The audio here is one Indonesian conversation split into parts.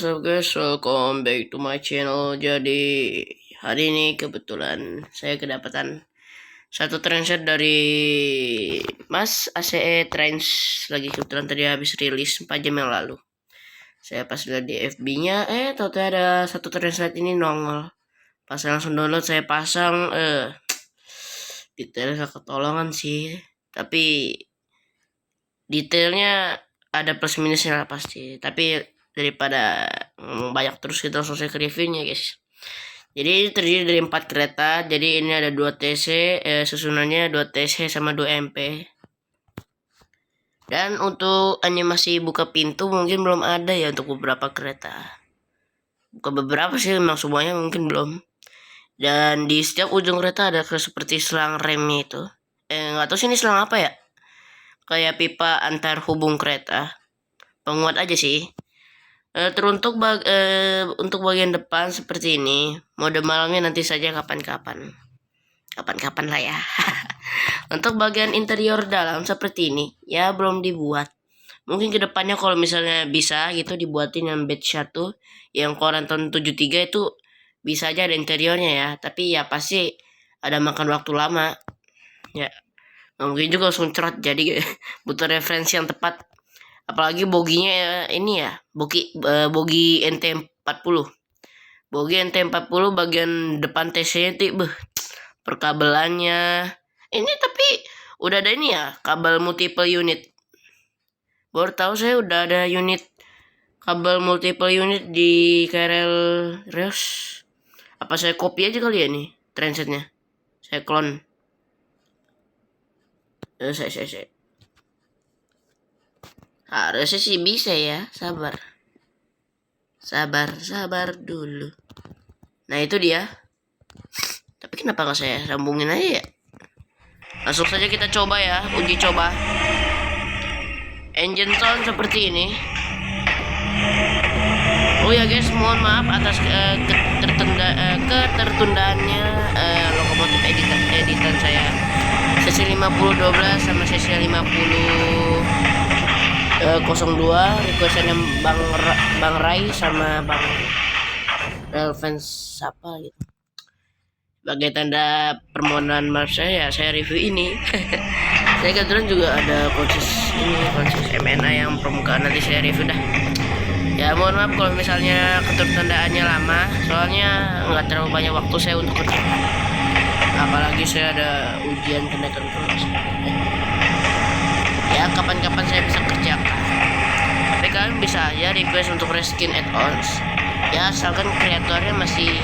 what's up guys, welcome back to my channel. Jadi hari ini kebetulan saya kedapatan satu transit dari Mas ACE Trans. Lagi kebetulan tadi habis rilis 4 jam yang lalu. Saya pas lihat di FB-nya, tahu-tahu ada satu transit ini nongol. Pas langsung download saya pasang, detailnya ketolongan sih. Tapi detailnya ada plus minusnya lah pasti. Tapi daripada ngomong banyak terus, kita langsung saya ke reviewnya guys. Jadi ini terdiri dari 4 kereta. Jadi ini ada 2 TC, susunannya 2 TC sama 2 MP. Dan untuk animasi buka pintu mungkin belum ada ya untuk beberapa kereta. Bukan beberapa sih, memang semuanya mungkin belum. Dan di setiap ujung kereta ada seperti selang remnya itu. Nggak tahu sih ini selang apa ya. Kayak pipa antar hubung kereta. Penguat aja sih. Teruntuk untuk bagian depan seperti ini. Mode malamnya nanti saja kapan-kapan lah ya. Untuk bagian interior dalam seperti ini ya belum dibuat. Mungkin kedepannya kalau misalnya bisa gitu dibuatin yang batch 1 yang koran tahun 73 itu bisa aja ada interiornya ya. Tapi ya pasti ada makan waktu lama ya. Mungkin juga langsung cerot, jadi butuh referensi yang tepat. Apalagi boginya ini ya, bogi NT40. Bogi NT40 bagian depan TC-nya perkabelannya. Ini tapi udah ada ini ya, kabel multiple unit. Baru tahu saya udah ada unit kabel multiple unit di KRL Reus. Apa saya copy aja kali ya nih transitnya? Saya clone. Saya harusnya sih bisa ya, sabar dulu. Nah itu dia. Tapi kenapa nggak saya sambungin aja ya? Langsung saja kita coba ya, uji coba. Engine sound seperti ini. Oh ya guys, mohon maaf atas ketertundaannya lokomotif editan saya. Sesi 5012 sama sesi 5002 requestan Bang Rai sama Bang Relvance siapa gitu. Sebagai tanda permohonan maaf saya review ini. Saya kebetulan juga ada konsis MNA yang permukaan, nanti saya review dah. Ya mohon maaf kalau misalnya ketertundaannya lama, soalnya nggak terlalu banyak waktu saya untuk kerja. Apalagi saya ada ujian kenaikan kelas. Ya kapan-kapan saya bisa kerjakan. Tapi kalian bisa aja request untuk reskin add-ons. Ya asalkan kreatornya masih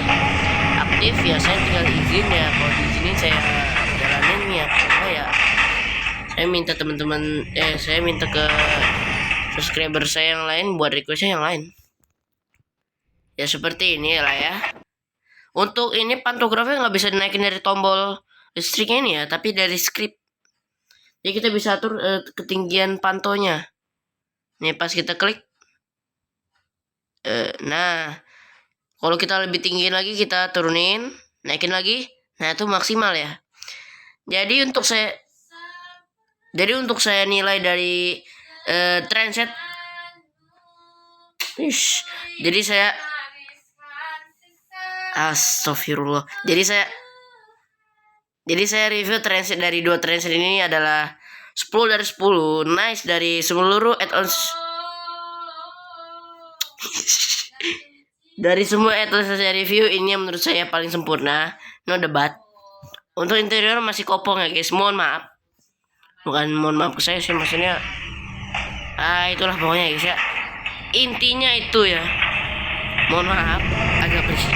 aktif ya, saya tinggal izin ya. Kalau diizinin saya jalanin ya. Ya saya minta teman-teman, saya minta ke subscriber saya yang lain buat requestnya yang lain. Ya seperti ini lah ya. Untuk ini pantografnya nggak bisa dinaikin dari tombol listriknya ini ya, tapi dari script. Jadi kita bisa atur ketinggian pantonya. Nih pas kita klik. Nah, kalau kita lebih tinggi lagi kita turunin, naikin lagi. Nah itu maksimal ya. Jadi untuk saya nilai dari transit. Jadi saya astagfirullah. Jadi saya review transit dari 2 transit ini adalah 10 dari 10. Nice dari seluruh add-ons. Dari semua add-ons saya review, ini yang menurut saya paling sempurna. No debat. Untuk interior masih kopong ya guys. Mohon maaf. Bukan mohon maaf ke saya sih, maksudnya itulah pokoknya guys ya. Intinya itu ya. Mohon maaf agak berisik.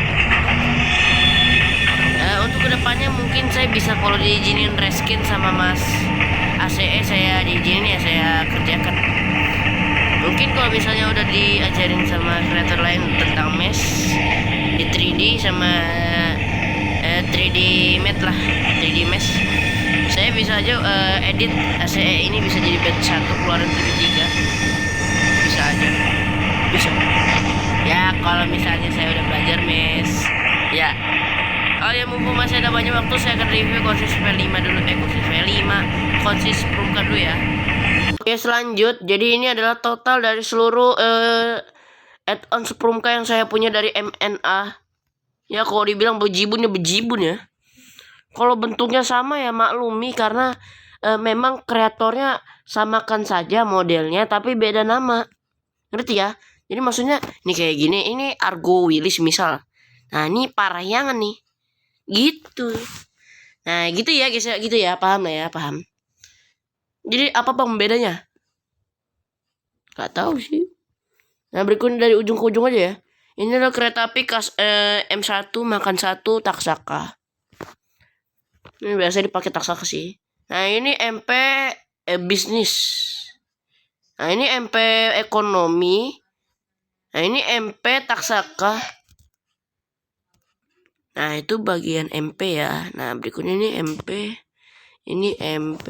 Untuk kedepannya mungkin saya bisa kalau diizinin reskin sama Mas ACE saya diizinin ya saya kerjakan. Mungkin kalau misalnya udah diajarin sama kreator lain tentang mesh di 3D sama 3D matte lah, 3D mesh, saya bisa aja edit ACE ini bisa jadi batch 1 keluaran 73. Bisa aja. Bisa. Ya kalau misalnya saya udah belajar mesh ya. Oh ya, mumpung masih ada banyak waktu, saya akan review konsis V5 dulu. Konsis permukaan dulu ya. Oke, selanjut. Jadi ini adalah total dari seluruh add-ons Prumka yang saya punya dari MNA. Ya kalau dibilang bejibun ya. Kalau bentuknya sama ya maklumi, karena memang kreatornya samakan saja modelnya tapi beda nama. Ngerti ya? Jadi maksudnya nih kayak gini, ini Argo Willis misal. Nah, ini Parahyangan nih. Gitu. Nah, gitu ya guys, gitu ya. Paham lah ya, paham. Jadi apa pembedanya? Gak tahu sih. Nah, berikutnya dari ujung ke ujung aja ya. Ini adalah kereta api M1 makan 1 Taksaka. Ini biasa dipakai Taksaka sih. Nah, ini MP bisnis. Nah, ini MP ekonomi. Nah, ini MP Taksaka. Nah, itu bagian MP ya. Nah, berikutnya ini MP. Ini MP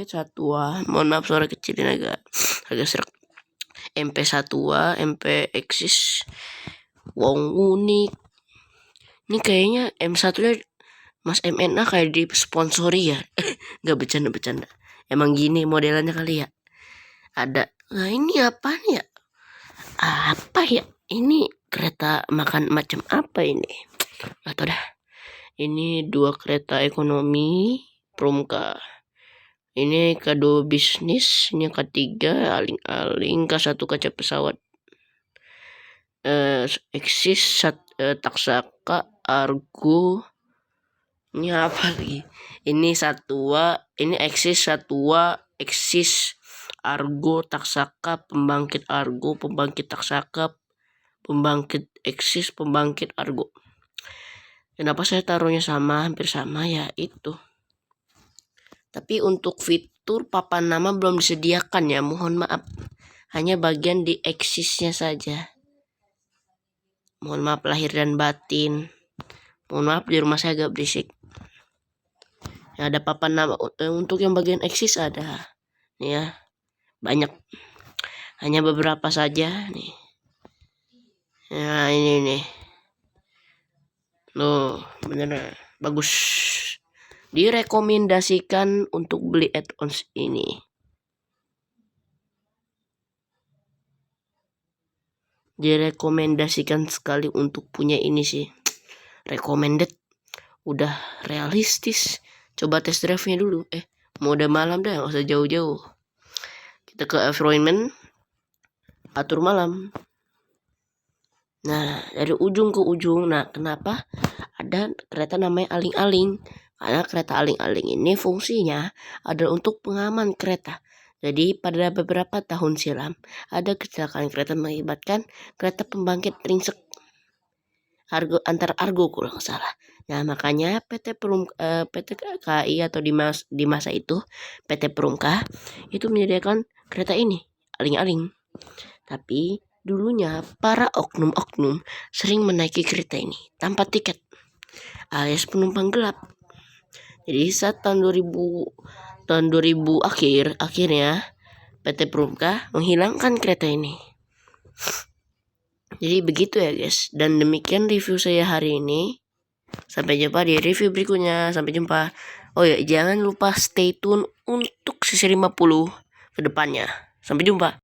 Satwa. Mohon maaf suara kecil ini agak serak. MP Satwa, MP Eksis. Wong unik. Ini kayaknya M1 nya Mas MNA kayak disponsori ya. Gak bercanda. Emang gini modelannya kali ya. Ada. Nah, ini apa nih ya? Apa ya? Ini kereta makan macam apa ini? Gak tau dah. Ini 2 kereta ekonomi Prumka. Ini K2 bisnis. Ini ketiga aling-aling. K1 kaca pesawat. Eksis Taksaka Argo. Ini apa lagi? Ini Satwa. Ini Eksis Satwa. Eksis Argo Taksaka. Pembangkit Argo. Pembangkit Taksaka. Pembangkit Eksis. Pembangkit Argo. Kenapa saya taruhnya sama, hampir sama ya itu. Tapi untuk fitur papan nama belum disediakan ya, mohon maaf. Hanya bagian di eksisnya saja. Mohon maaf lahir dan batin. Mohon maaf di rumah saya agak berisik. Ya, ada papan nama untuk yang bagian eksis ada. Nih ya, banyak. Hanya beberapa saja nih. Ya ini nih. Loh, bener bagus. Direkomendasikan untuk beli add-ons ini. Direkomendasikan sekali untuk punya ini sih. Recommended. Udah realistis. Coba test drive-nya dulu. Mode malam dah, gak usah jauh-jauh. Kita ke environment. Atur malam. Nah, dari ujung ke ujung. Nah, kenapa ada kereta namanya aling-aling? Karena kereta aling-aling ini fungsinya adalah untuk pengaman kereta. Jadi pada beberapa tahun silam ada kecelakaan kereta mengakibatkan kereta pembangkit ringsek antar Argo kalau nggak salah. Nah, makanya PT KAI atau di masa itu PT Prumka itu menyediakan kereta ini aling-aling. Tapi dulunya para oknum-oknum sering menaiki kereta ini tanpa tiket alias penumpang gelap. Jadi saat tahun 2000 akhirnya PT Prumka menghilangkan kereta ini. Jadi begitu ya guys. Dan demikian review saya hari ini. Sampai jumpa di review berikutnya. Sampai jumpa. Oh ya, jangan lupa stay tune untuk sesi 50 ke depannya. Sampai jumpa.